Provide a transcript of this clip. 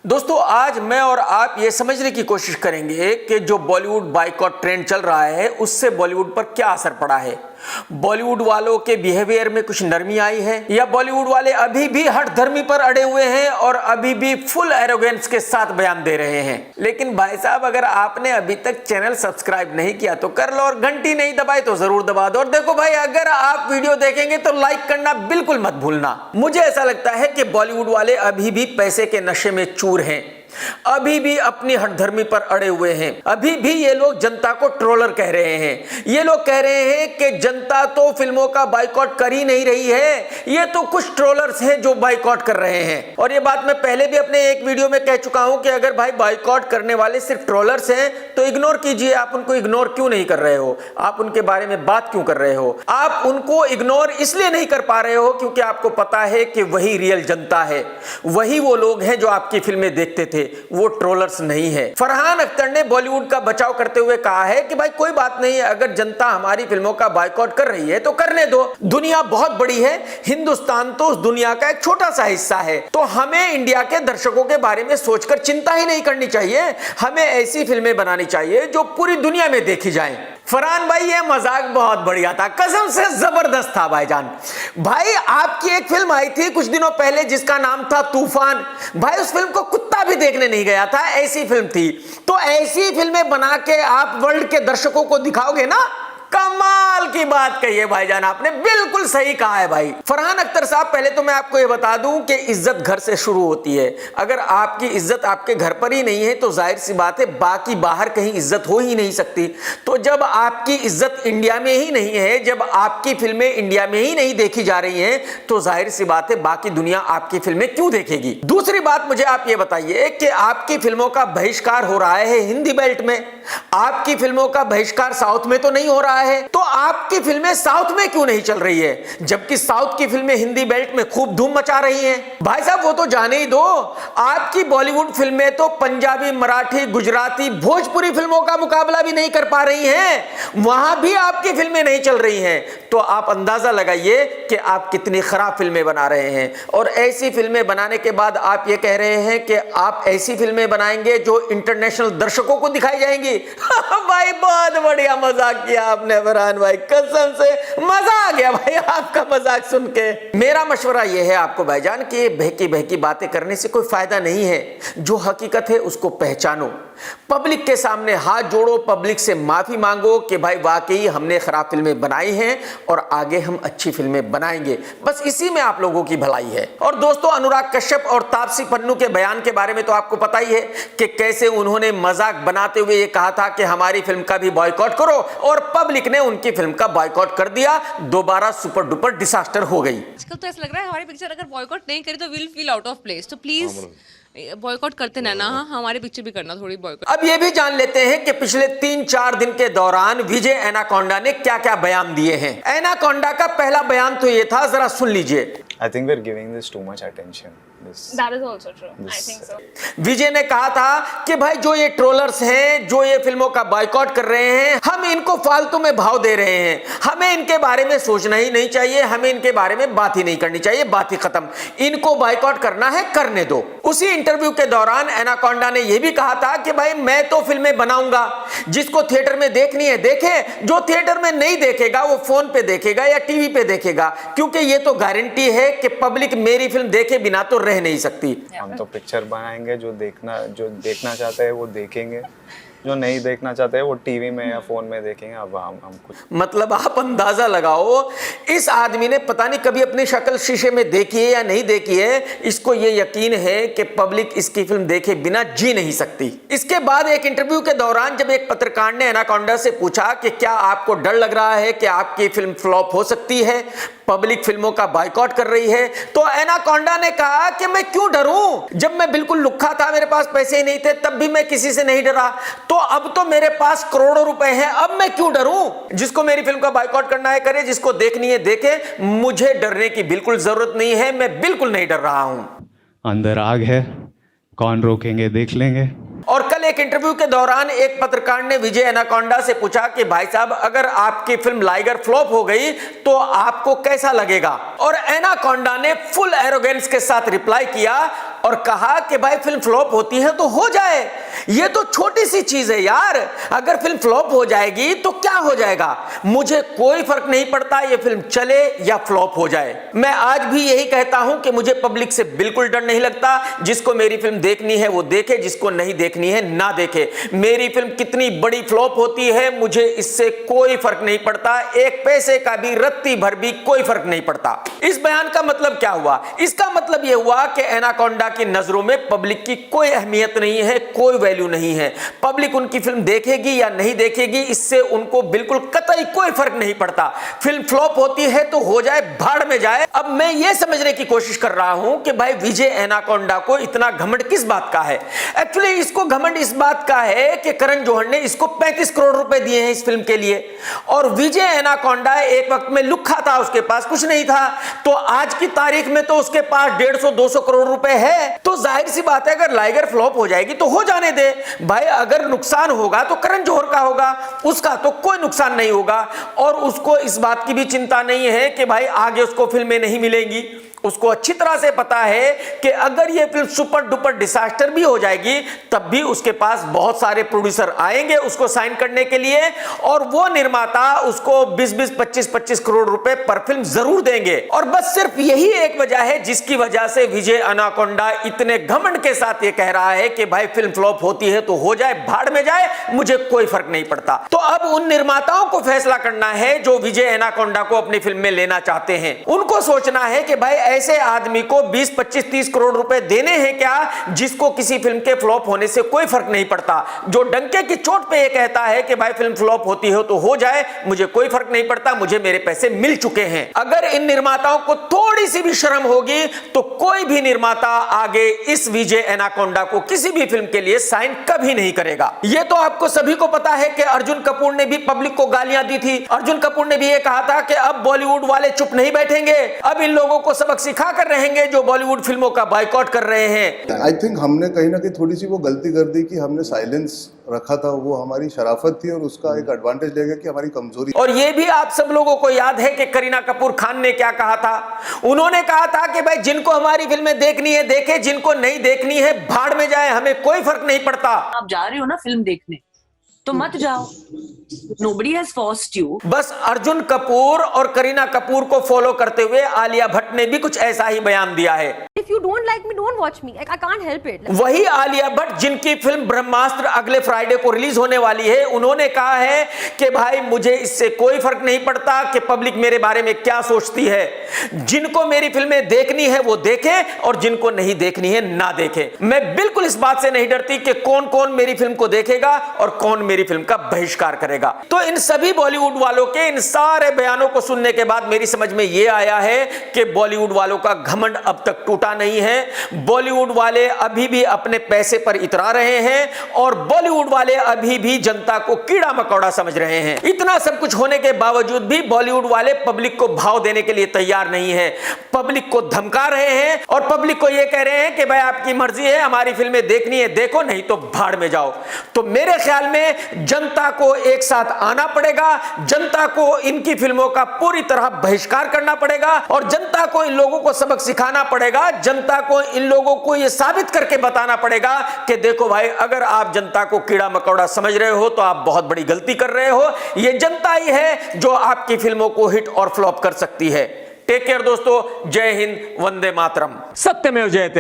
दोस्तों आज मैं और आप ये समझने की कोशिश करेंगे कि जो बॉलीवुड बायकॉट ट्रेंड चल रहा है उससे बॉलीवुड पर क्या असर पड़ा है। बॉलीवुड वालों के बिहेवियर में कुछ नरमी आई है या बॉलीवुड वाले अभी भी हठ धर्मी पर अड़े हुए हैं और अभी भी फुल एरोगेंस के साथ बयान दे रहे हैं। लेकिन भाई साहब, अगर आपने अभी तक चैनल सब्सक्राइब नहीं किया तो कर लो और घंटी नहीं दबाई तो जरूर दबा दो। और देखो भाई, अगर आप वीडियो देखेंगे तो लाइक करना बिल्कुल मत भूलना। मुझे ऐसा लगता है कि बॉलीवुड वाले अभी भी पैसे के नशे में चूर हैं, अभी भी अपनी हठधर्मी पर अड़े हुए हैं। अभी भी ये लोग जनता को ट्रोलर कह रहे हैं। ये लोग कह रहे हैं कि जनता तो फिल्मों का बायकॉट कर ही नहीं रही है, ये तो कुछ ट्रोलर्स हैं जो बायकॉट कर रहे हैं। और ये बात मैं पहले भी अपने एक वीडियो में कह चुका हूं कि अगर भाई बायकॉट करने वाले सिर्फ ट्रोलर्स हैं तो इग्नोर कीजिए। आप उनको इग्नोर क्यों नहीं कर रहे हो? आप उनके बारे में बात क्यों कर रहे हो? आप उनको इग्नोर इसलिए नहीं कर पा रहे हो क्योंकि आपको पता है कि वही रियल जनता है, वही वो लोग हैं जो आपकी फिल्में देखते थे, वो ट्रोलर्स नहीं है। फरहान अख्तर ने बॉलीवुड का बचाव करते हुए कहा है कि भाई कोई बात नहीं है, अगर जनता हमारी फिल्मों का बायकॉट कर रही है तो करने दो। दुनिया बहुत बड़ी है, हिंदुस्तान तो उस दुनिया का एक छोटा सा हिस्सा है, तो हमें इंडिया के दर्शकों के बारे में सोचकर चिंता ही नहीं करनी चाहिए। हमें ऐसी फिल्में बनानी चाहिए जो पूरी दुनिया में देखी जाएं। फरहान भाई, ये मजाक बहुत बढ़िया था, कसम से जबरदस्त था भाईजान। भाई आपकी एक फिल्म आई थी कुछ दिनों पहले जिसका नाम था तूफान। भाई उस फिल्म को कुत्ता भी देखने नहीं गया था, ऐसी फिल्म थी। तो ऐसी फिल्में बना के आप वर्ल्ड के दर्शकों को दिखाओगे ना, कमाल की बात कही है भाईजान, आपने बिल्कुल सही कहा है भाई। फरहान अख्तर साहब, पहले तो मैं आपको यह बता दूं कि इज्जत घर से शुरू होती है। अगर आपकी इज्जत आपके घर पर ही नहीं है तो जाहिर सी बात है बाकी बाहर कहीं इज्जत हो ही नहीं सकती। तो जब आपकी इज्जत इंडिया में ही नहीं है, जब आपकी फिल्में इंडिया में ही नहीं देखी जा रही हैं, तो जाहिर सी बात है बाकी दुनिया आपकी फिल्में क्यों देखेगी। दूसरी बात, मुझे आप ये बताइए कि आपकी फिल्मों का बहिष्कार हो रहा है हिंदी बेल्ट में, आपकी फिल्मों का बहिष्कार साउथ में तो नहीं हो रहा है, तो आपकी फिल्में साउथ में क्यों नहीं चल रही है जबकि साउथ की फिल्में हिंदी बेल्ट में खूब धूम मचा रही हैं? भाई साहब वो तो जाने ही दो, आपकी बॉलीवुड फिल्में तो पंजाबी, मराठी, गुजराती, भोजपुरी फिल्मों का मुकाबला भी नहीं कर पा रही हैं, वहां भी आपकी फिल्में नहीं चल रही हैं। तो आप अंदाजा लगाइए कि आप कितनी खराब फिल्में बना रहे हैं। और ऐसी फिल्में बनाने के बाद आप ये कह रहे हैं कि आप ऐसी फिल्में बनाएंगे जो इंटरनेशनल दर्शकों को दिखाई जाएंगी। भाई बहुत बढ़िया मजाक किया आपने फरहान भाई, कसम से मजा आ गया भाई आपका मजाक सुन के। मेरा मशवरा यह है आपको भाईजान कि बहकी बहकी बातें करने से कोई फायदा नहीं है। जो हकीकत है उसको पहचानो, पब्लिक के सामने हाथ जोड़ो, पब्लिक से माफी मांगो कि भाई वाकई हमने खराब फिल्में बनाई हैं और आगे हम अच्छी फिल्में बनाएंगे। बस इसी में आप लोगों की भलाई है। और दोस्तों, अनुराग कश्यप और तापसी पन्नू के बयान के बारे में तो आपको पता ही है कि कैसे उन्होंने मजाक बनाते हुए ये कहा था कि हमारी फिल्म का भी बॉयकॉट करो, और पब्लिक ने उनकी फिल्म का बॉयकॉट कर दिया। दोबारा सुपर डुपर डिसास्टर हो गई। आजकल तो ऐसा लग रहा है हमारी पिक्चर अगर बॉयकॉट नहीं करी तो will feel out of place. तो प्लीज बॉयकॉट करते ना हमारी पिक्चर भी करना थोड़ी बॉयकॉट। अब ये भी जान लेते हैं कि पिछले 3-4 दिन के दौरान विजय एनाकोंडा ने क्या क्या बयान दिए हैं। एनाकोंडा का पहला बयान तो ये था, जरा सुन लीजिए। I think we're giving this too much attention. That is also true. I think so. विजय ने कहा था कि भाई जो ये ट्रोलर्स हैं, जो ये फिल्मों का बायकॉट कर रहे हैं, हम इनको फालतू में भाव दे रहे हैं, हमें इनके बारे में सोचना ही नहीं चाहिए, हमें इनके बारे में बात ही नहीं करनी चाहिए, बात ही खत्म, इनको बायकॉट करना है करने दो। उसी इंटरव्यू के दौरान एनाकोंडा ने यह भी कहा था कि भाई मैं तो फिल्में बनाऊंगा, जिसको थिएटर में देखनी है देखे, जो थिएटर में नहीं देखेगा वो फोन पे देखेगा या टीवी पे देखेगा, क्योंकि ये तो गारंटी है कि पब्लिक मेरी फिल्म देखे बिना तो रह नहीं सकती। हम तो पिक्चर बनाएंगे, जो देखना चाहते हैं वो देखेंगे, जो नहीं देखना चाहते हैं वो टीवी में या फोन में देखेंगे। अब हम कुछ मतलब आप अंदाजा लगाओ, इस आदमी ने पता नहीं कभी अपनी शक्ल शीशे में देखी है या नहीं देखी है, इसको ये यकीन है कि पब्लिक इसकी फिल्म देखे बिना जी नहीं सकती। इसके बाद एक इंटरव्यू के दौरान जब एक पत्रकार ने एनाकोंडा से पूछा कि क्या आपको डर लग रहा है कि आपकी फिल्म फ्लॉप हो सकती है, पब्लिक फिल्मों का बायकॉट कर रही है, तो एनाकोंडा ने कहा कि मैं क्यों डरूं, जब मैं बिल्कुल लुक्खा था, मेरे पास पैसे ही नहीं थे, तब भी मैं किसी से नहीं डरा, तो अब तो मेरे पास करोड़ों रुपए हैं, अब मैं क्यों डरूं। जिसको मेरी फिल्म का बायकॉट करना है करे, जिसको देखनी है देखे, मुझे डरने की बिल्कुल जरूरत नहीं है, मैं बिल्कुल नहीं डर रहा हूं। अंदर आग है, कौन रोकेंगे देख लेंगे। और कल एक इंटरव्यू के दौरान एक पत्रकार ने विजय एनाकोंडा से पूछा कि भाई साहब अगर आपकी फिल्म लाइगर फ्लॉप हो गई तो आपको कैसा लगेगा, और एनाकोंडा ने फुल एरोगेंस के साथ रिप्लाई किया और कहा कि भाई फिल्म फ्लॉप होती है तो हो जाए, ये तो छोटी सी चीज है यार, अगर फिल्म फ्लॉप हो जाएगी तो क्या हो जाएगा, मुझे कोई फर्क नहीं पड़ता ये फिल्म चले या फ्लॉप हो जाए। मैं आज भी यही कहता हूं कि मुझे पब्लिक से बिल्कुल डर नहीं लगता, जिसको मेरी फिल्म देखनी है वो देखे, जिसको नहीं देखनी है ना देखे। मेरी फिल्म कितनी बड़ी फ्लॉप होती है मुझे इससे कोई फर्क नहीं पड़ता, एक पैसे का भी रत्ती भर भी कोई फर्क नहीं पड़ता। इस बयान का मतलब क्या हुआ? इसका मतलब यह हुआ कि एनाकोंडा की नजरों में पब्लिक की कोई अहमियत नहीं है, कोई वैल्यू नहीं है। पब्लिक उनकी फिल्म देखेगी या नहीं देखेगी इससे उनको बिल्कुल कतई कोई फर्क नहीं पड़ता। फिल्म फ्लॉप होती है तो हो जाए, भाड़ में जाए। अब मैं यह समझने की कोशिश कर रहा हूं कि भाई विजय एनाकोंडा को इतना घमंड किस बात का है। एक्चुअली इसको घमंड इस बात का है कि करण जौहर ने इसको 35 करोड़ रुपए दिए हैं इस फिल्म के लिए, और विजय एनाकोंडा एक वक्त में लुक्खा था, उसके पास कुछ नहीं था, तो आज की तारीख में तो उसके पास 150-200 करोड़ रुपए है। तो जाहिर सी बात है अगर लाइगर फ्लॉप हो जाएगी तो हो जाने दे भाई, अगर नुकसान होगा तो करण जौहर का होगा, उसका तो कोई नुकसान नहीं होगा। और उसको इस बात की भी चिंता नहीं है कि भाई आगे उसको फिल्में नहीं मिलेंगी। उसको अच्छी तरह से पता है कि अगर यह फिल्म सुपर डुपर डिजास्टर भी हो जाएगी तब भी उसके पास बहुत सारे प्रोड्यूसर आएंगे उसको साइन करने के लिए, और वो निर्माता उसको 20-20, 25-25 करोड़ रुपए पर फिल्म जरूर देंगे। और बस सिर्फ यही एक वजह है जिसकी वजह से विजय एनाकोंडा इतने घमंड के साथ ये कह रहा है कि भाई फिल्म फ्लॉप होती है तो हो जाए, भाड़ में जाए, मुझे कोई फर्क नहीं पड़ता। तो अब उन निर्माताओं को फैसला करना है जो विजय एनाकोंडा को अपनी फिल्म में लेना चाहते हैं। उनको सोचना है कि भाई ऐसे आदमी को 20, 25, 30 करोड़ रुपए देने हैं क्या जिसको किसी फिल्म के फ्लॉप होने से कोई फर्क नहीं पड़ता, जो डंके की चोट पे ये कहता है कि भाई फिल्म फ्लॉप होती हो तो हो जाए, मुझे कोई फर्क नहीं पड़ता, मुझे मेरे पैसे मिल चुके हैं। अगर इन निर्माताओं को थोड़ी सी भी शर्म होगी तो कोई भी निर्माता आगे इस विजय एनाकोंडा को किसी भी फिल्म के लिए साइन कभी नहीं करेगा। यह तो आपको सभी को पता है कि अर्जुन कपूर ने भी पब्लिक को गालियां दी थी। अर्जुन कपूर ने भी यह कहा था कि अब बॉलीवुड वाले चुप नहीं बैठेंगे, अब इन लोगों को सबक सिखा कर रहेंगे जो बॉलीवुड फिल्मों का बायकॉट कर रहे हैं। आई थिंक हमने कहीं ना कहीं थोड़ी सी वो गलती कर दी कि हमने साइलेंस रखा था, वो हमारी शराफत थी और उसका एक एडवांटेज लेगा कि हमारी कमजोरी। और ये भी आप सब लोगों को याद है कि करीना कपूर खान ने क्या कहा था। उन्होंने कहा था कि भाई जिनको हमारी फिल्में देखनी है देखे, जिनको नहीं देखनी है भाड़ में जाए, हमें कोई फर्क नहीं पड़ता। आप जा रहे हो ना फिल्म देखने तो मत जाओ, nobody has forced you। बस अर्जुन कपूर और करीना कपूर को फॉलो करते हुए आलिया भट्ट ने भी कुछ ऐसा ही बयान दिया है। If you don't like me, don't watch me. I can't help it. वही आलिया भट्ट जिनकी फिल्म ब्रह्मास्त्र अगले फ्राइडे को रिलीज होने वाली है, उन्होंने कहा है कि भाई मुझे इससे कोई फर्क नहीं पड़ता कि पब्लिक मेरे बारे में क्या सोचती है, जिनको मेरी फिल्में देखनी है वो देखे और जिनको नहीं देखनी है ना देखे। मैं बिल्कुल इस बात से नहीं डरती कि कौन कौन मेरी फिल्म को देखेगा और कौन मेरी फिल्म का बहिष्कार करेगा। तो इन सभी बॉलीवुड वालों के इन सारे बयानों को सुनने के बाद मेरी समझ में यह आया है कि बॉलीवुड वालों का घमंड अब तक टूटा नहीं है। बॉलीवुड वाले अभी भी अपने पैसे पर इतरा रहे हैं और बॉलीवुड वाले अभी भी जनता को कीड़ा मकोड़ा समझ रहे हैं। इतना सब कुछ होने के बावजूद भी बॉलीवुड वाले पब्लिक को भाव देने के लिए तैयार नहीं है, पब्लिक को धमका रहे हैं और पब्लिक को यह कह रहे हैं कि भाई आपकी मर्जी है, हमारी फिल्में देखनी है देखो, नहीं तो भाड़ में जाओ। तो मेरे ख्याल में जनता को एक साथ आना पड़ेगा, जनता को इनकी फिल्मों का पूरी तरह बहिष्कार करना पड़ेगा और जनता को इन लोगों को सबक सिखाना पड़ेगा। जनता को इन लोगों को यह साबित करके बताना पड़ेगा कि देखो भाई, अगर आप जनता को कीड़ा मकोड़ा समझ रहे हो तो आप बहुत बड़ी गलती कर रहे हो। यह जनता ही है जो आपकी फिल्मों को हिट और फ्लॉप कर सकती है। टेक केयर दोस्तों, जय हिंद, वंदे मातरम, सत्यमेव जयते।